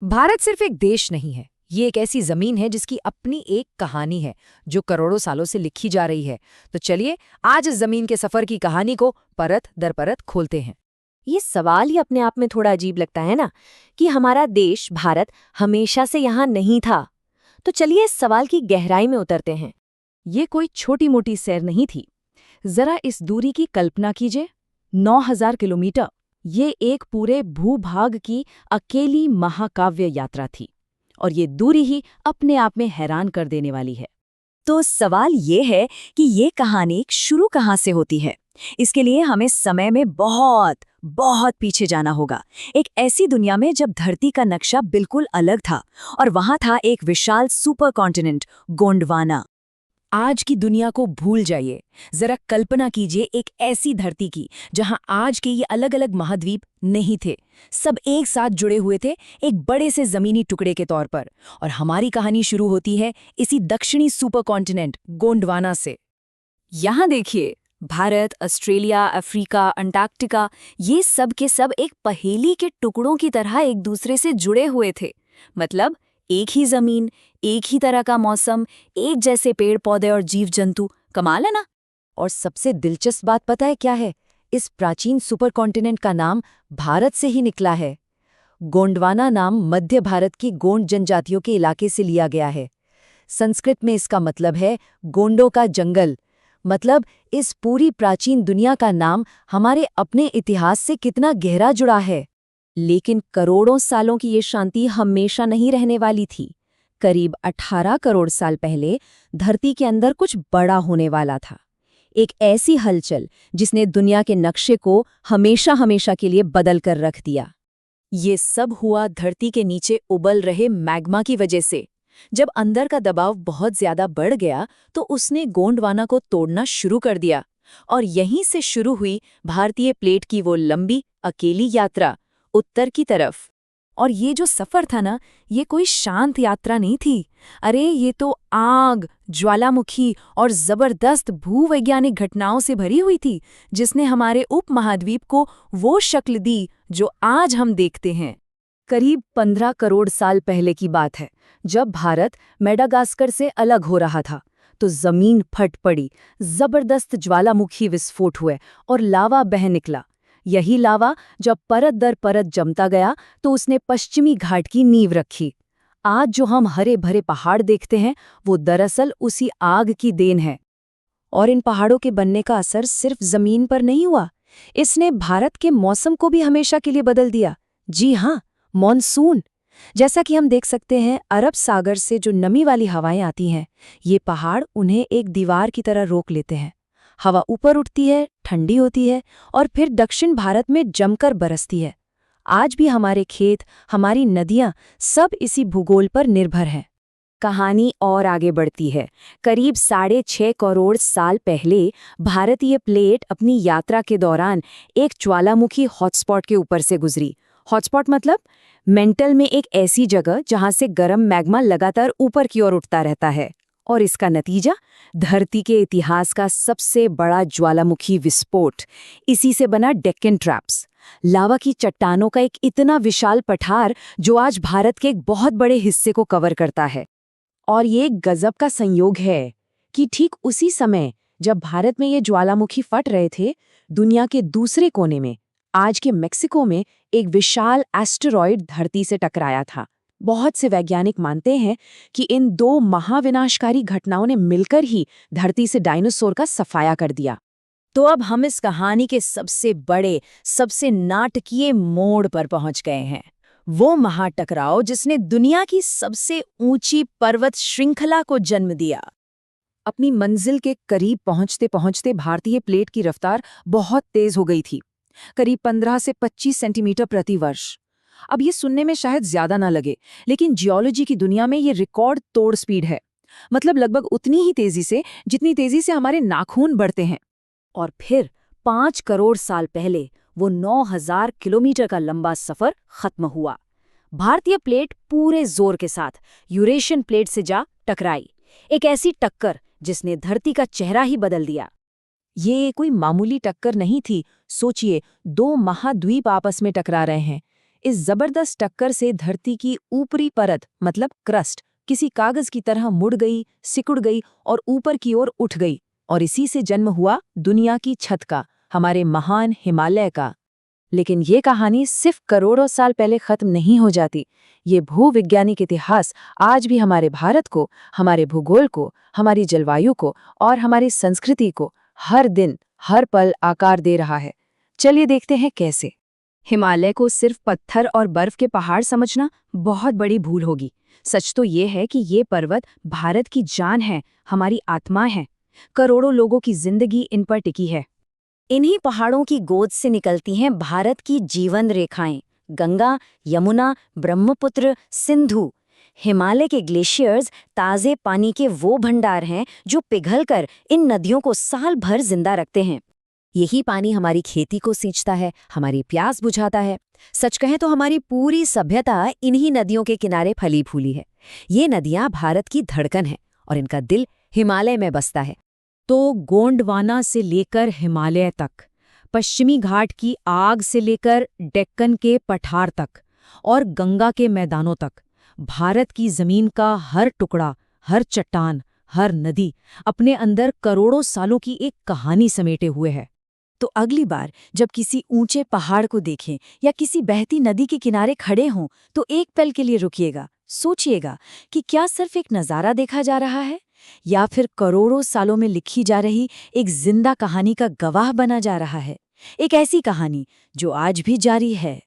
भारत सिर्फ एक देश नहीं है, ये एक ऐसी जमीन है जिसकी अपनी एक कहानी है जो करोड़ों सालों से लिखी जा रही है। तो चलिए आज इस जमीन के सफर की कहानी को परत दर परत खोलते हैं। ये सवाल ही अपने आप में थोड़ा अजीब लगता है ना कि हमारा देश भारत हमेशा से यहाँ नहीं था। तो चलिए इस सवाल की गहराई में उतरते हैं। ये कोई छोटी मोटी सैर नहीं थी। जरा इस दूरी की कल्पना कीजिए, 9000 किलोमीटर। ये एक पूरे भूभाग की अकेली महाकाव्य यात्रा थी और ये दूरी ही अपने आप में हैरान कर देने वाली है। तो सवाल ये है कि ये कहानी शुरू कहाँ से होती है। इसके लिए हमें समय में बहुत बहुत पीछे जाना होगा। एक ऐसी दुनिया में जब धरती का नक्शा बिल्कुल अलग था और वहां था एक विशाल सुपर कॉन्टिनेंट गोंडवाना। आज की दुनिया को भूल जाइए, जरा कल्पना कीजिए एक ऐसी धरती की जहां आज के ये अलग अलग महाद्वीप नहीं थे, सब एक साथ जुड़े हुए थे एक बड़े से जमीनी टुकड़े के तौर पर। और हमारी कहानी शुरू होती है इसी दक्षिणी सुपर कॉन्टिनेंट गोंडवाना से। यहाँ देखिए, भारत, ऑस्ट्रेलिया, अफ्रीका, अंटार्कटिका, ये सब के सब एक पहेली के टुकड़ों की तरह एक दूसरे से जुड़े हुए थे। मतलब एक ही जमीन, एक ही तरह का मौसम, एक जैसे पेड़ पौधे और जीव जंतु। कमाल है ना। और सबसे दिलचस्प बात पता है क्या है? इस प्राचीन सुपर कॉन्टिनेंट का नाम भारत से ही निकला है। गोंडवाना नाम मध्य भारत की गोंड जनजातियों के इलाके से लिया गया है। संस्कृत में इसका मतलब है गोंडों का जंगल। मतलब इस पूरी प्राचीन दुनिया का नाम हमारे अपने इतिहास से कितना गहरा जुड़ा है। लेकिन करोड़ों सालों की ये शांति हमेशा नहीं रहने वाली थी। करीब 18 करोड़ साल पहले धरती के अंदर कुछ बड़ा होने वाला था। एक ऐसी हलचल जिसने दुनिया के नक्शे को हमेशा हमेशा के लिए बदल कर रख दिया। ये सब हुआ धरती के नीचे उबल रहे मैग्मा की वजह से। जब अंदर का दबाव बहुत ज्यादा बढ़ गया तो उसने गोंडवाना को तोड़ना शुरू कर दिया और यहीं से शुरू हुई भारतीय प्लेट की वो लंबी अकेली यात्रा उत्तर की तरफ। और ये जो सफर था ना, ये कोई शांत यात्रा नहीं थी। अरे ये तो आग, ज्वालामुखी और जबरदस्त भूवैज्ञानिक घटनाओं से भरी हुई थी, जिसने हमारे उपमहाद्वीप को वो शक्ल दी जो आज हम देखते हैं। करीब 15 करोड़ साल पहले की बात है, जब भारत मेडागास्कर से अलग हो रहा था तो जमीन फट पड़ी, जबरदस्त ज्वालामुखी विस्फोट हुए और लावा बह निकला। यही लावा जब परत दर परत जमता गया तो उसने पश्चिमी घाट की नींव रखी। आज जो हम हरे भरे पहाड़ देखते हैं वो दरअसल उसी आग की देन है। और इन पहाड़ों के बनने का असर सिर्फ जमीन पर नहीं हुआ, इसने भारत के मौसम को भी हमेशा के लिए बदल दिया। जी हाँ, मॉनसून। जैसा कि हम देख सकते हैं, अरब सागर से जो नमी वाली हवाएं आती हैं, ये पहाड़ उन्हें एक दीवार की तरह रोक लेते हैं। हवा ऊपर उठती है, ठंडी होती है और फिर दक्षिण भारत में जमकर बरसती है। आज भी हमारे खेत, हमारी नदियां सब इसी भूगोल पर निर्भर हैं। कहानी और आगे बढ़ती है। करीब 6.5 करोड़ साल पहले भारतीय प्लेट अपनी यात्रा के दौरान एक ज्वालामुखी हॉटस्पॉट के ऊपर से गुजरी। हॉटस्पॉट मतलब मेंटल में एक ऐसी जगह जहां से गर्म मैग्मा लगातार ऊपर की ओर उठता रहता है। और इसका नतीजा धरती के इतिहास का सबसे बड़ा ज्वालामुखी विस्फोट। इसी से बना डेक्कन ट्रैप्स, लावा की चट्टानों का एक इतना विशाल पठार जो आज भारत के एक बहुत बड़े हिस्से को कवर करता है। और ये गजब का संयोग है कि ठीक उसी समय जब भारत में ये ज्वालामुखी फट रहे थे, दुनिया के दूसरे कोने में, आज के मेक्सिको में, एक विशाल एस्टेरॉयड धरती से टकराया था। बहुत से वैज्ञानिक मानते हैं कि इन दो महाविनाशकारी घटनाओं ने मिलकर ही धरती से डायनासोर का सफाया कर दिया। तो अब हम इस कहानी के सबसे बड़े, सबसे नाटकीय मोड़ पर पहुंच गए हैं। वो महाटकराव जिसने दुनिया की सबसे ऊंची पर्वत श्रृंखला को जन्म दिया। अपनी मंजिल के करीब पहुंचते पहुंचते भारतीय प्लेट की रफ्तार बहुत तेज हो गई थी, करीब 15 से 25 सेंटीमीटर प्रति वर्ष। अब ये सुनने में शायद ज्यादा ना लगे, लेकिन जियोलॉजी की दुनिया में ये रिकॉर्ड तोड़ स्पीड है। मतलब लगभग उतनी ही तेजी से जितनी तेजी से हमारे नाखून बढ़ते हैं। और फिर 5 करोड़ साल पहले वो 9000 किलोमीटर का लंबा सफर खत्म हुआ। भारतीय प्लेट पूरे जोर के साथ यूरेशियन प्लेट से जा टकराई। एक ऐसी टक्कर जिसने धरती का चेहरा ही बदल दिया। ये कोई मामूली टक्कर नहीं थी। सोचिए, 2 महाद्वीप आपस में टकरा रहे हैं। इस जबरदस्त टक्कर से धरती की ऊपरी परत मतलब क्रस्ट किसी कागज की तरह मुड़ गई, सिकुड़ गई और ऊपर की ओर उठ गई, और इसी से जन्म हुआ दुनिया की छत का, हमारे महान हिमालय का। लेकिन ये कहानी सिर्फ करोड़ों साल पहले खत्म नहीं हो जाती। ये भूवैज्ञानिक इतिहास आज भी हमारे भारत को, हमारे भूगोल को, हमारी जलवायु को और हमारी संस्कृति को हर दिन, हर पल आकार दे रहा है। चलिए देखते हैं कैसे। हिमालय को सिर्फ पत्थर और बर्फ के पहाड़ समझना बहुत बड़ी भूल होगी। सच तो ये है कि ये पर्वत भारत की जान है, हमारी आत्मा है। करोड़ों लोगों की जिंदगी इन पर टिकी है। इन्हीं पहाड़ों की गोद से निकलती हैं भारत की जीवन रेखाएं, गंगा, यमुना, ब्रह्मपुत्र, सिंधु। हिमालय के ग्लेशियर्स ताजे पानी के वो भंडार हैं जो पिघलकर इन नदियों को साल भर जिंदा रखते हैं। यही पानी हमारी खेती को सींचता है, हमारी प्यास बुझाता है। सच कहें तो हमारी पूरी सभ्यता इन्हीं नदियों के किनारे फली फूली है। ये नदियां भारत की धड़कन है और इनका दिल हिमालय में बसता है। तो गोंडवाना से लेकर हिमालय तक, पश्चिमी घाट की आग से लेकर डेक्कन के पठार तक और गंगा के मैदानों तक, भारत की जमीन का हर टुकड़ा, हर चट्टान, हर नदी अपने अंदर करोड़ों सालों की एक कहानी समेटे हुए है। तो अगली बार जब किसी ऊंचे पहाड़ को देखें या किसी बहती नदी के किनारे खड़े हों, तो एक पल के लिए रुकिएगा, सोचिएगा कि क्या सिर्फ एक नज़ारा देखा जा रहा है या फिर करोड़ों सालों में लिखी जा रही एक जिंदा कहानी का गवाह बना जा रहा है। एक ऐसी कहानी जो आज भी जारी है।